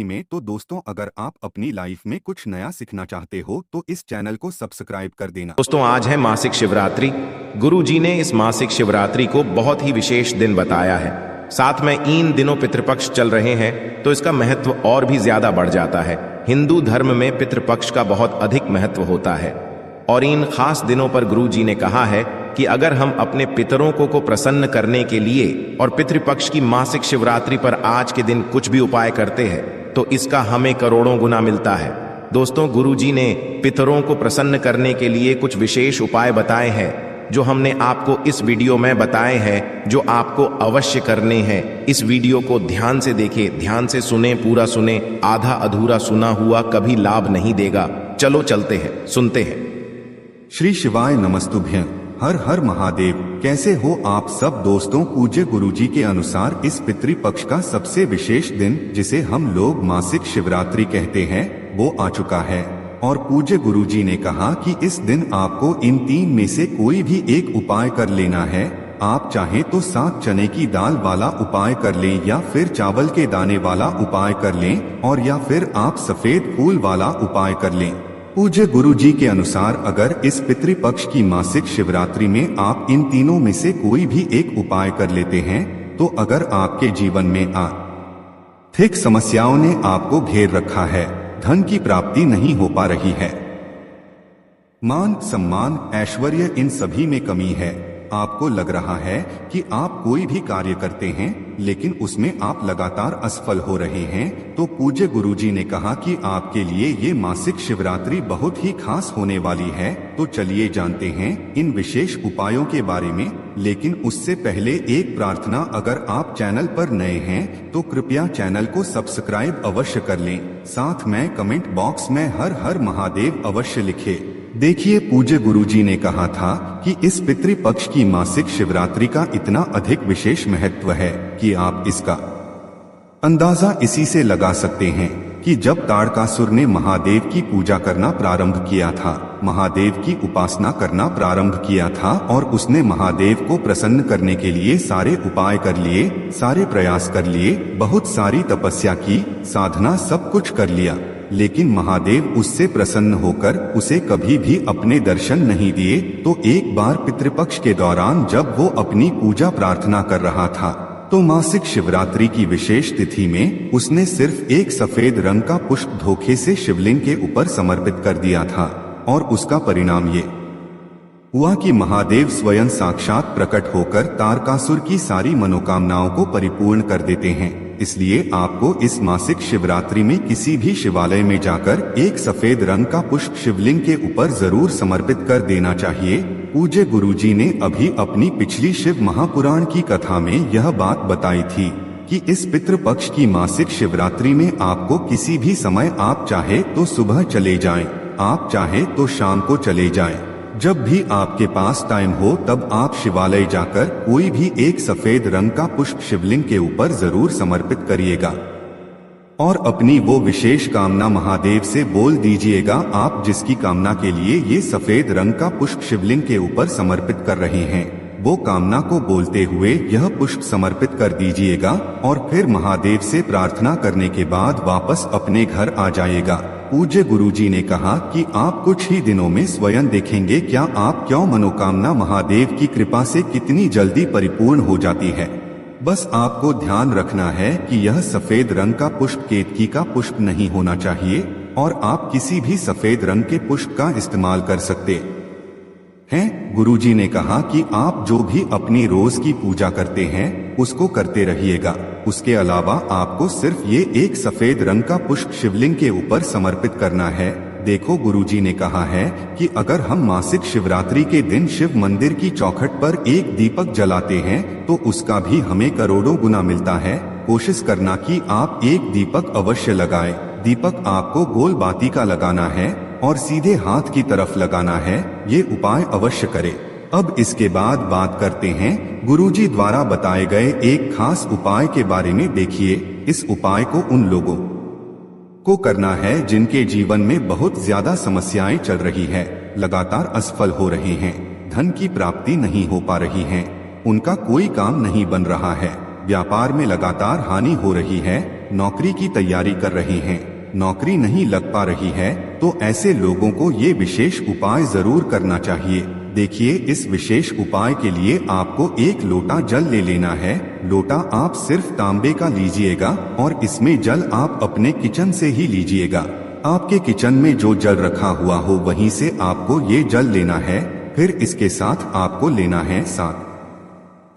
में। तो दोस्तों, अगर आप अपनी लाइफ में कुछ नया सीखना चाहते हो तो इस चैनल को सब्सक्राइब कर देना। दोस्तों, आज है मासिक शिवरात्रि। गुरु जी ने इस मासिक शिवरात्रि को बहुत ही विशेष दिन बताया है। साथ में इन दिनों पितृपक्ष चल रहे हैं तो इसका महत्व और भी ज्यादा बढ़ जाता है। हिंदू धर्म में पितृपक्ष का बहुत अधिक महत्व होता है और इन खास दिनों पर गुरु जी ने कहा है कि अगर हम अपने पितरों को प्रसन्न करने के लिए और पितृपक्ष की मासिक शिवरात्रि पर आज के दिन कुछ भी उपाय करते हैं तो इसका हमें करोड़ों गुना मिलता है। दोस्तों, गुरु जी ने पितरों को प्रसन्न करने के लिए कुछ विशेष उपाय बताए हैं जो हमने आपको इस वीडियो में बताए हैं, जो आपको अवश्य करने हैं। इस वीडियो को ध्यान से देखें, ध्यान से सुने, पूरा सुने। आधा अधूरा सुना हुआ कभी लाभ नहीं देगा। चलो चलते हैं, सुनते हैं। श्री शिवाय नमस्तुभ्यं। हर हर महादेव। कैसे हो आप सब दोस्तों? पूज्य गुरुजी के अनुसार इस पितृपक्ष का सबसे विशेष दिन, जिसे हम लोग मासिक शिवरात्रि कहते हैं, वो आ चुका है। और पूज्य गुरुजी ने कहा कि इस दिन आपको इन तीन में से कोई भी एक उपाय कर लेना है। आप चाहे तो 7 चने की दाल वाला उपाय कर लें, या फिर चावल के दाने वाला उपाय कर लें, और या फिर आप सफेद फूल वाला उपाय कर लें। पूज्य गुरुजी के अनुसार अगर इस पितृपक्ष की मासिक शिवरात्रि में आप इन तीनों में से कोई भी एक उपाय कर लेते हैं तो अगर आपके जीवन में आर्थिक समस्याओं ने आपको घेर रखा है, धन की प्राप्ति नहीं हो पा रही है, मान सम्मान ऐश्वर्य इन सभी में कमी है, आपको लग रहा है कि आप कोई भी कार्य करते हैं लेकिन उसमें आप लगातार असफल हो रहे हैं, तो पूज्य गुरुजी ने कहा कि आपके लिए ये मासिक शिवरात्रि बहुत ही खास होने वाली है। तो चलिए जानते हैं इन विशेष उपायों के बारे में। लेकिन उससे पहले एक प्रार्थना, अगर आप चैनल पर नए हैं तो कृपया चैनल को सब्सक्राइब अवश्य कर लें। साथ में कमेंट बॉक्स में हर हर महादेव अवश्य लिखें। देखिए, पूज्य गुरुजी ने कहा था कि इस पितृपक्ष की मासिक शिवरात्रि का इतना अधिक विशेष महत्व है कि आप इसका अंदाजा इसी से लगा सकते हैं कि जब ताड़कासुर ने महादेव की पूजा करना प्रारंभ किया था, महादेव की उपासना करना प्रारंभ किया था, और उसने महादेव को प्रसन्न करने के लिए सारे उपाय कर लिए, सारे प्रयास कर लिए, बहुत सारी तपस्या की, साधना सब कुछ कर लिया, लेकिन महादेव उससे प्रसन्न होकर उसे कभी भी अपने दर्शन नहीं दिए। तो एक बार पितृपक्ष के दौरान जब वो अपनी पूजा प्रार्थना कर रहा था तो मासिक शिवरात्रि की विशेष तिथि में उसने सिर्फ एक सफेद रंग का पुष्प धोखे से शिवलिंग के ऊपर समर्पित कर दिया था, और उसका परिणाम ये हुआ कि महादेव स्वयं साक्षात प्रकट होकर तारकासुर की सारी मनोकामनाओं को परिपूर्ण कर देते हैं। इसलिए आपको इस मासिक शिवरात्रि में किसी भी शिवालय में जाकर एक सफेद रंग का पुष्प शिवलिंग के ऊपर जरूर समर्पित कर देना चाहिए। पूज्य गुरुजी ने अभी अपनी पिछली शिव महापुराण की कथा में यह बात बताई थी कि इस पितृपक्ष की मासिक शिवरात्रि में आपको किसी भी समय, आप चाहे तो सुबह चले जाएं, आप चाहे तो शाम को चले जाएं, जब भी आपके पास टाइम हो तब आप शिवालय जाकर कोई भी एक सफेद रंग का पुष्प शिवलिंग के ऊपर जरूर समर्पित करिएगा और अपनी वो विशेष कामना महादेव से बोल दीजिएगा। आप जिसकी कामना के लिए ये सफेद रंग का पुष्प शिवलिंग के ऊपर समर्पित कर रहे हैं, वो कामना को बोलते हुए यह पुष्प समर्पित कर दीजिएगा और फिर महादेव से प्रार्थना करने के बाद वापस अपने घर आ जाइएगा। पूज्य गुरुजी ने कहा कि आप कुछ ही दिनों में स्वयं देखेंगे क्या आप क्यों मनोकामना महादेव की कृपा से कितनी जल्दी परिपूर्ण हो जाती है। बस आपको ध्यान रखना है कि यह सफेद रंग का पुष्प केतकी का पुष्प नहीं होना चाहिए, और आप किसी भी सफेद रंग के पुष्प का इस्तेमाल कर सकते हैं। गुरुजी ने कहा कि आप जो भी अपनी रोज की पूजा करते हैं उसको करते रहिएगा। उसके अलावा आपको सिर्फ ये एक सफेद रंग का पुष्प शिवलिंग के ऊपर समर्पित करना है। देखो, गुरुजी ने कहा है कि अगर हम मासिक शिवरात्रि के दिन शिव मंदिर की चौखट पर एक दीपक जलाते हैं तो उसका भी हमें करोड़ों गुना मिलता है। कोशिश करना कि आप एक दीपक अवश्य लगाएं। दीपक आपको गोल बाती का लगाना है और सीधे हाथ की तरफ लगाना है। ये उपाय अवश्य करें। अब इसके बाद बात करते हैं गुरुजी द्वारा बताए गए एक खास उपाय के बारे में। देखिए, इस उपाय को उन लोगों को करना है जिनके जीवन में बहुत ज्यादा समस्याएं चल रही है, लगातार असफल हो रहे हैं, धन की प्राप्ति नहीं हो पा रही है, उनका कोई काम नहीं बन रहा है, व्यापार में लगातार हानि हो रही है, नौकरी की तैयारी कर रहे हैं, नौकरी नहीं लग पा रही है, तो ऐसे लोगों को ये विशेष उपाय जरूर करना चाहिए। देखिए, इस विशेष उपाय के लिए आपको 1 लोटा जल ले लेना है। लोटा आप सिर्फ तांबे का लीजिएगा और इसमें जल आप अपने किचन से ही लीजिएगा। आपके किचन में जो जल रखा हुआ हो वहीं से आपको ये जल लेना है। फिर इसके साथ आपको लेना है 7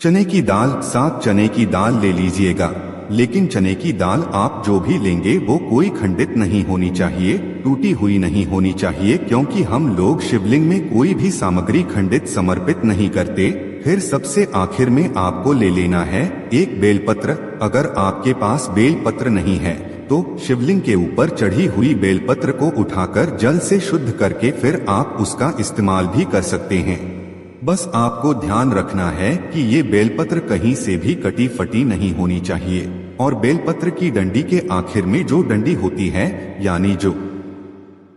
चने की दाल। 7 चने की दाल ले लीजिएगा, लेकिन चने की दाल आप जो भी लेंगे वो कोई खंडित नहीं होनी चाहिए, टूटी हुई नहीं होनी चाहिए, क्योंकि हम लोग शिवलिंग में कोई भी सामग्री खंडित समर्पित नहीं करते। फिर सबसे आखिर में आपको ले लेना है 1 बेलपत्र। अगर आपके पास बेलपत्र नहीं है तो शिवलिंग के ऊपर चढ़ी हुई बेलपत्र को उठाकर जल से शुद्ध करके फिर आप उसका इस्तेमाल भी कर सकते हैं। बस आपको ध्यान रखना है कि ये बेलपत्र कहीं से भी कटी फटी नहीं होनी चाहिए, और बेलपत्र की डंडी के आखिर में जो डंडी होती है यानी जो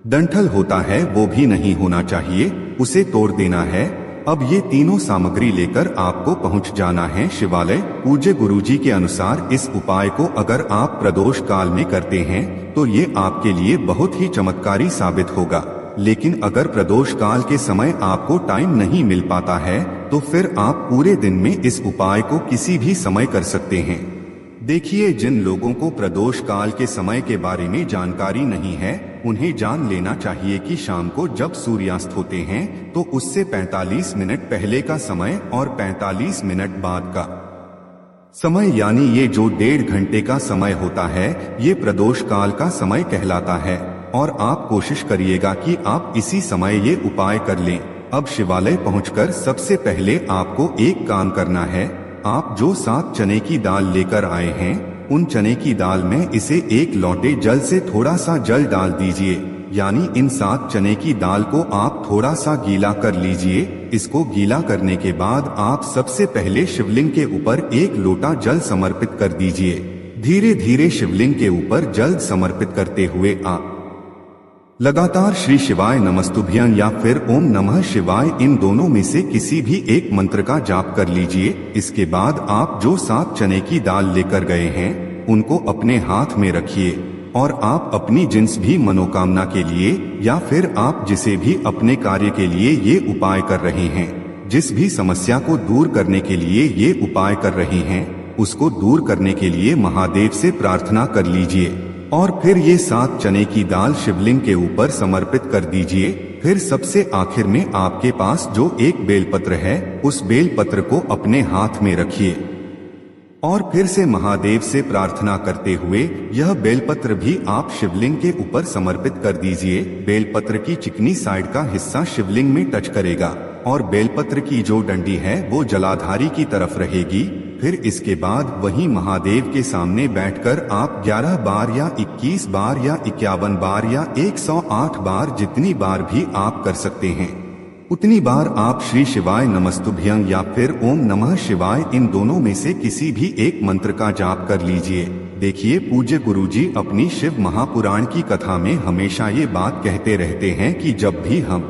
डंठल होता है वो भी नहीं होना चाहिए, उसे तोड़ देना है। अब ये तीनों सामग्री लेकर आपको पहुंच जाना है शिवालय। पूज्य गुरुजी के अनुसार इस उपाय को अगर आप प्रदोष काल में करते हैं तो ये आपके लिए बहुत ही चमत्कारी साबित होगा। लेकिन अगर प्रदोष काल के समय आपको टाइम नहीं मिल पाता है तो फिर आप पूरे दिन में इस उपाय को किसी भी समय कर सकते हैं। देखिए, जिन लोगों को प्रदोष काल के समय के बारे में जानकारी नहीं है उन्हें जान लेना चाहिए कि शाम को जब सूर्यास्त होते हैं तो उससे 45 मिनट पहले का समय और 45 मिनट बाद का समय यानी ये जो 1.5 घंटे का समय होता है ये प्रदोष काल का समय कहलाता है। और आप कोशिश करिएगा कि आप इसी समय ये उपाय कर लें। अब शिवालय पहुंचकर सबसे पहले आपको एक काम करना है। आप जो 7 चने की दाल लेकर आए हैं उन चने की दाल में इसे 1 लोटे जल से थोड़ा सा जल डाल दीजिए, यानी इन 7 चने की दाल को आप थोड़ा सा गीला कर लीजिए। इसको गीला करने के बाद आप सबसे पहले शिवलिंग के ऊपर 1 लोटा जल समर्पित कर दीजिए। धीरे धीरे शिवलिंग के ऊपर जल समर्पित करते हुए आप लगातार श्री शिवाय नमस्तुभ्यं या फिर ओम नमः शिवाय इन दोनों में से किसी भी एक मंत्र का जाप कर लीजिए। इसके बाद आप जो 7 चने की दाल लेकर गए हैं उनको अपने हाथ में रखिए और आप अपनी जिस भी मनोकामना के लिए या फिर आप जिसे भी अपने कार्य के लिए ये उपाय कर रहे हैं, जिस भी समस्या को दूर करने के लिए ये उपाय कर रहे हैं, उसको दूर करने के लिए महादेव से प्रार्थना कर लीजिए। और फिर ये 7 चने की दाल शिवलिंग के ऊपर समर्पित कर दीजिए। फिर सबसे आखिर में आपके पास जो 1 बेलपत्र है उस बेलपत्र को अपने हाथ में रखिए और फिर से महादेव से प्रार्थना करते हुए यह बेलपत्र भी आप शिवलिंग के ऊपर समर्पित कर दीजिए। बेलपत्र की चिकनी साइड का हिस्सा शिवलिंग में टच करेगा और बेलपत्र की जो डंडी है वो जलाधारी की तरफ रहेगी। फिर इसके बाद वही महादेव के सामने बैठकर आप 11 बार या 21 बार या 51 बार या 108 बार जितनी बार भी आप कर सकते हैं उतनी बार आप श्री शिवाय नमस्तुभ्यं या फिर ओम नमः शिवाय इन दोनों में से किसी भी एक मंत्र का जाप कर लीजिए। देखिए, पूज्य गुरुजी अपनी शिव महापुराण की कथा में हमेशा ये बात कहते रहते हैं कि जब भी हम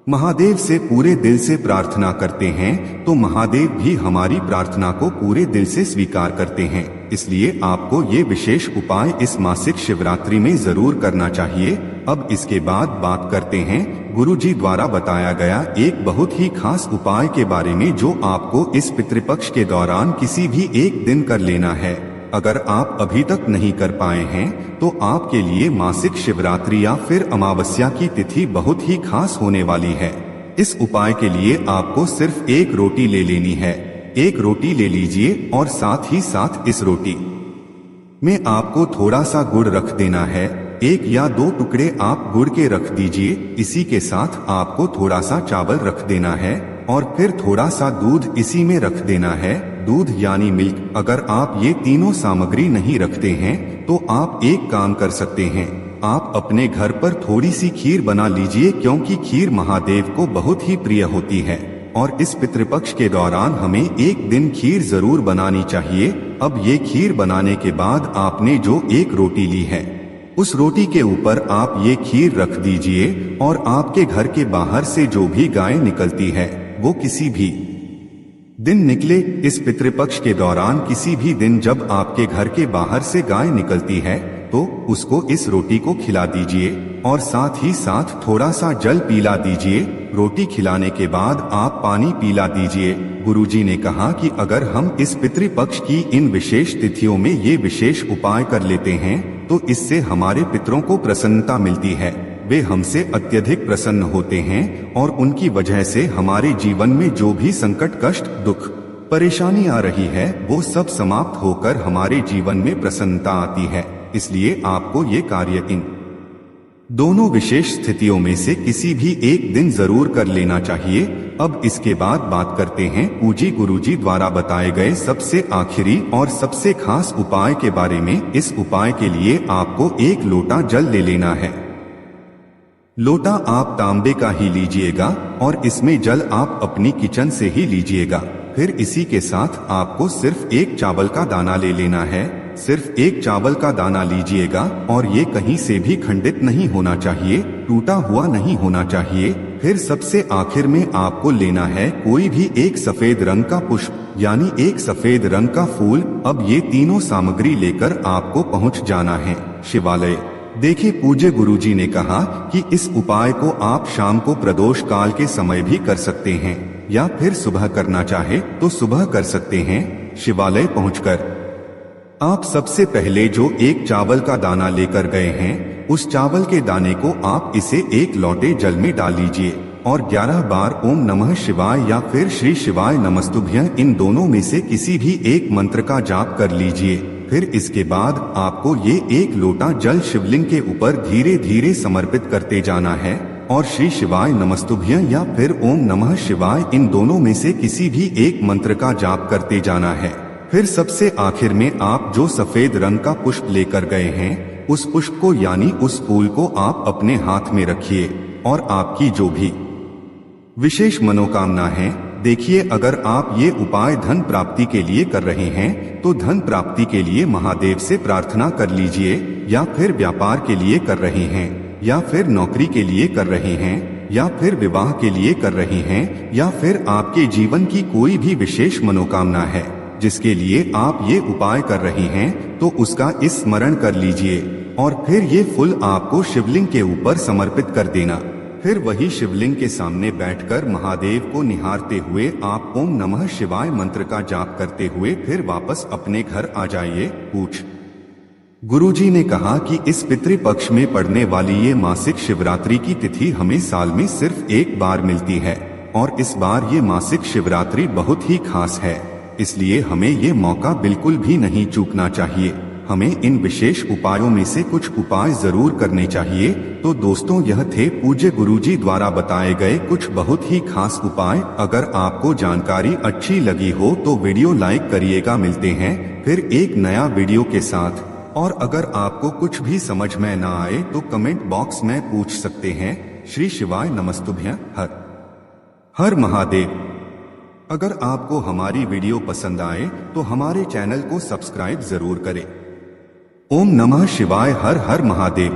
महादेव से पूरे दिल से प्रार्थना करते हैं तो महादेव भी हमारी प्रार्थना को पूरे दिल से स्वीकार करते हैं। इसलिए आपको ये विशेष उपाय इस मासिक शिवरात्रि में जरूर करना चाहिए। अब इसके बाद बात करते हैं गुरुजी द्वारा बताया गया एक बहुत ही खास उपाय के बारे में जो आपको इस पितृपक्ष के दौरान किसी भी एक दिन कर लेना है। अगर आप अभी तक नहीं कर पाए हैं तो आपके लिए मासिक शिवरात्रि या फिर अमावस्या की तिथि बहुत ही खास होने वाली है। इस उपाय के लिए आपको सिर्फ 1 रोटी ले लेनी है। 1 रोटी ले लीजिए और साथ ही साथ इस रोटी में आपको थोड़ा सा गुड़ रख देना है। 1 या 2 टुकड़े आप गुड़ के रख दीजिए। इसी के साथ आपको थोड़ा सा चावल रख देना है और फिर थोड़ा सा दूध इसी में रख देना है। दूध यानी मिल्क। अगर आप ये तीनों सामग्री नहीं रखते हैं तो आप एक काम कर सकते हैं, आप अपने घर पर थोड़ी सी खीर बना लीजिए, क्योंकि खीर महादेव को बहुत ही प्रिय होती है और इस पितृपक्ष के दौरान हमें एक दिन खीर जरूर बनानी चाहिए। अब ये खीर बनाने के बाद आपने जो 1 रोटी ली है उस रोटी के ऊपर आप ये खीर रख दीजिए और आपके घर के बाहर से जो भी गाय निकलती है वो किसी भी दिन निकले। इस पितृपक्ष के दौरान किसी भी दिन जब आपके घर के बाहर से गाय निकलती है तो उसको इस रोटी को खिला दीजिए और साथ ही साथ थोड़ा सा जल पिला दीजिए। रोटी खिलाने के बाद आप पानी पिला दीजिए। गुरुजी ने कहा कि अगर हम इस पितृपक्ष की इन विशेष तिथियों में ये विशेष उपाय कर लेते हैं तो इससे हमारे पितरों को प्रसन्नता मिलती है। वे हमसे अत्यधिक प्रसन्न होते हैं और उनकी वजह से हमारे जीवन में जो भी संकट, कष्ट, दुख, परेशानी आ रही है वो सब समाप्त होकर हमारे जीवन में प्रसन्नता आती है। इसलिए आपको ये कार्य इन दोनों विशेष स्थितियों में से किसी भी एक दिन जरूर कर लेना चाहिए। अब इसके बाद बात करते हैं पूजी गुरुजी द्वारा बताए गए सबसे आखिरी और सबसे खास उपाय के बारे में। इस उपाय के लिए आपको 1 लोटा जल ले लेना है। लोटा आप तांबे का ही लीजिएगा और इसमें जल आप अपनी किचन से ही लीजिएगा। फिर इसी के साथ आपको सिर्फ 1 चावल का दाना ले लेना है। सिर्फ 1 चावल का दाना लीजिएगा और ये कहीं से भी खंडित नहीं होना चाहिए, टूटा हुआ नहीं होना चाहिए। फिर सबसे आखिर में आपको लेना है कोई भी 1 सफेद रंग का पुष्प यानी 1 सफेद रंग का फूल। अब ये तीनों सामग्री लेकर आपको पहुंच जाना है शिवालय। देखिए पूज्य गुरुजी ने कहा कि इस उपाय को आप शाम को प्रदोष काल के समय भी कर सकते हैं या फिर सुबह करना चाहे तो सुबह कर सकते हैं। शिवालय पहुंचकर आप सबसे पहले जो 1 चावल का दाना लेकर गए हैं उस चावल के दाने को आप इसे 1 लोटे जल में डाल लीजिए और 11 बार ओम नमः शिवाय या फिर श्री शिवाय नमस्तुभ्यं इन दोनों में से किसी भी एक मंत्र का जाप कर लीजिए। फिर इसके बाद आपको ये 1 लोटा जल शिवलिंग के ऊपर धीरे धीरे समर्पित करते जाना है और श्री शिवाय नमस्तुभ्यं या फिर ओम नमः शिवाय इन दोनों में से किसी भी एक मंत्र का जाप करते जाना है। फिर सबसे आखिर में आप जो सफेद रंग का पुष्प लेकर गए हैं उस पुष्प को यानी उस फूल को आप अपने हाथ में रखिए और आपकी जो भी विशेष मनोकामना है, देखिए अगर आप ये उपाय धन प्राप्ति के लिए कर रहे हैं तो धन प्राप्ति के लिए महादेव से प्रार्थना कर लीजिए, या फिर व्यापार के लिए कर रहे हैं या फिर नौकरी के लिए कर रहे हैं या फिर विवाह के लिए कर रहे हैं या फिर आपके जीवन की कोई भी विशेष मनोकामना है जिसके लिए आप ये उपाय कर रहे हैं तो उसका स्मरण कर लीजिए और फिर ये फूल आपको शिवलिंग के ऊपर समर्पित कर देना। फिर वही शिवलिंग के सामने बैठकर महादेव को निहारते हुए आप ओम नमः शिवाय मंत्र का जाप करते हुए फिर वापस अपने घर आ जाइए। पूछ गुरुजी ने कहा कि इस पितृपक्ष में पड़ने वाली ये मासिक शिवरात्रि की तिथि हमें साल में सिर्फ 1 बार मिलती है और इस बार ये मासिक शिवरात्रि बहुत ही खास है, इसलिए हमें ये मौका बिल्कुल भी नहीं चूकना चाहिए। हमें इन विशेष उपायों में से कुछ उपाय जरूर करने चाहिए। तो दोस्तों यह थे पूज्य गुरुजी द्वारा बताए गए कुछ बहुत ही खास उपाय। अगर आपको जानकारी अच्छी लगी हो तो वीडियो लाइक करिएगा। मिलते हैं फिर एक नया वीडियो के साथ। और अगर आपको कुछ भी समझ में ना आए तो कमेंट बॉक्स में पूछ सकते हैं। श्री शिवाय नमस्तुभ्यं। हर हर महादेव। अगर आपको हमारी वीडियो पसंद आए तो हमारे चैनल को सब्सक्राइब जरूर करें। ओम नमः शिवाय। हर हर महादेव।